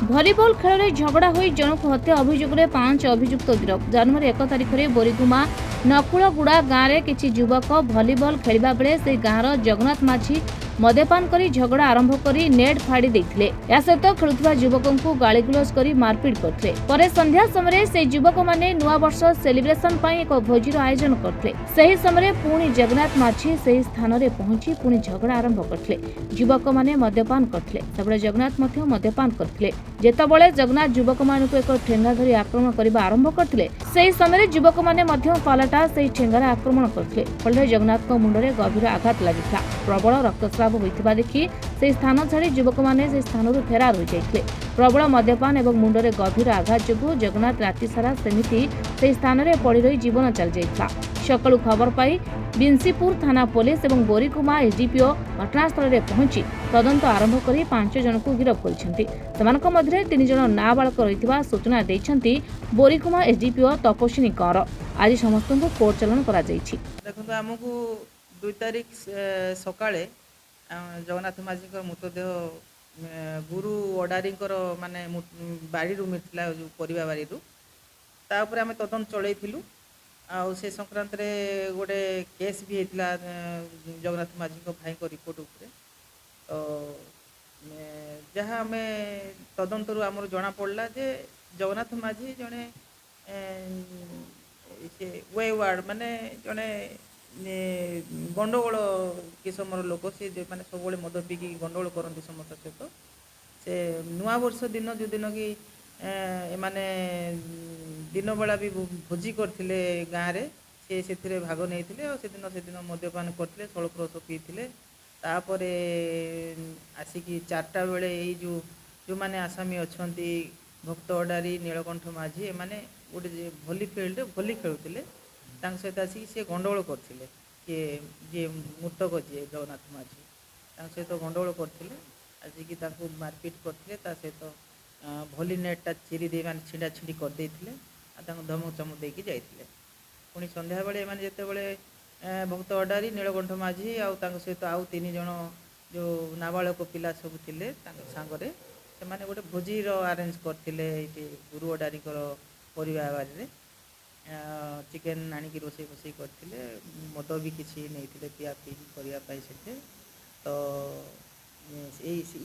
Volleyball खेल में झगड़ा हो जनक हत्या अभियोग में 5 अभियुक्त गिरफ। जनवरी 1 तारिख में बोरीगुमा नकुलगुड़ा गाँव में किसी युवक भलिबल खेलिबा बेले से गाँवर जगन्नाथ माझी मद्यपान करी झगड़ा आरंभ करी नेट फाड़ी देथिले। या सहित खेलुवा युवकों को गालीगुलज करी मारपीट करथिले। परे संध्या समय से युवक माने नुआ वर्ष सेलिब्रेशन पई एक भोजीर आयोजन करथिले। सही समय पुणी जगन्नाथ माझी सही स्थान रे पहुंची पुणी झगड़ा आरंभ करथिले। युवक माने मद्यपान करथिले, सबले जगन्नाथ मध्य मद्यपान करथिले। जेतबळे जगन्नाथ युवक मानक एक ठेंगा धरी आक्रमण करबा आरंभ करथिले, सही समय युवक माने मध्य पालटा सही ठेंगार आक्रमण करथिले। फଳରେ जगन्नाथ मुंडरे गभीर आघात लागिथा। प्रबल रक्तस्राव होइथिबा देखि से स्थान छाड़ी युवक माने से स्थानରୁ फेरार होई जाइथिले। प्रबल मद्यपान एवं मुंडरे गभीर आघात जोगु जगन्नाथ राति सारा सेमिति से स्थान रे पड़ी रही जीवन चल जाइथिला। सकाळु खबर पाई बिंसीपुर थाना पुलिस एवं बोरीगुमा एसडीपीओ घटनास्थल रे पहुंची तदंत आरंभ करी 5 जन को गिरफ करिसेंती। सेमानक मध्यरे 3 जन नाबालक रहिथिबा सूचना दैछंती बोरीगुमा एसडीपीओ तपस्विनी कर। आज समस्त को कोर्ट चालान करा जाइछि। देखो आमको 2 तारिख सकाळे जगन्नाथ माझी मृतदेह गुरु अडारी माने बाड़ी मिलता जो परिवा बाड़ी तापर आम तदंत चलू आउ से संक्रांत रे गोटे केस भी होता जगन्नाथ माझी भाई रिपोर्ट उपरे तो जहाँ आम तदंत आमर जना पड़ा जे जगन्नाथ माझी जड़े वे वार्ड माने जड़े गंडगोल किसमर लोक सी मैंने सब मद पीकी गंडगोल करती समस्त सहित से नुआ वर्ष दिन जो दिन कि माने दिन बेला भी भोजी करते गाँव में से भाग नहीं और से दिन मद्यपान करते षोलप्रस पीते तापर आसिकी 4टा बेले जो जो मैंने आसामी अच्छा भक्त अडारी नीलकंठ माझी एमाने गोटे भली फील्ड भली खेलुले सहित आसिक सी गंडगोल करते जी मृतक जी जगन्नाथ माझी सहित गंडगोल करते आसिक मारपीट करते सहित भली नेटा चिरी दे मैंने छिड़ा छिड़ी करदे धमक चमक देकी जाइए। पुणी संध्या बेले मैंने जिते भक्त अडारी नीलकंठ माझी आउ सहित आउ 3 जन जो नाबालक पिला सब थे सांगरे से मैंने गोटे भोजीर आरेंज करते गुरु अडारी परिवार बारी चिकेन आनिकी रोसे फोसई करते मद भी किसी नहीं पिया पी करने से तो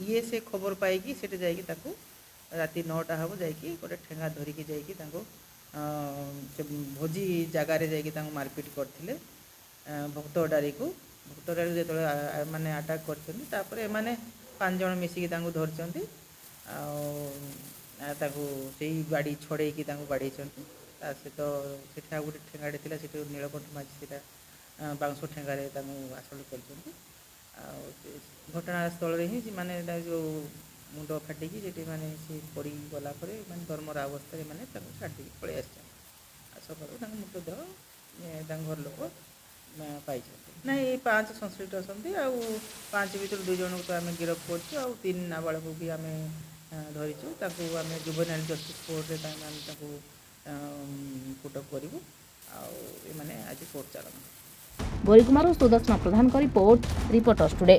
ये से खबर पाई से जाकि राति 9टा हम जा गोटे ठेंगा धरिकी भोजी जगार जा मारपीट करते भक्त अडारी को भक्त अडारी जो मैंने अटाक कर 5 जन मिसिकी धरती से बाड़ी छड़े बाड़ी सहित से गोटे ठेंगाटे थी से नीलकंठ माझी से बाउंस ठेंगार आसल कर घटनास्थल ही माने जो मुंड फाटिकी जी मैंने सी पड़ गला मैंने धर्मर अवस्था मैंने छाड़ी पलि आस सकाल मृतदेह घर लोक पाई ना ये 5 संश्लिष्ट अच्छा आउ 5 भर 2 जन को आम गिरफ्त कर 3 नाबालक भी आम धरीचु आम जुवेनाइल जस्टिस कोर्ट में पुटअप करूँ आने आज कोर्ट चालान। बोरीगुमारू सुदर्शन प्रधान का रिपोर्ट रिपोर्टर्स टुडे।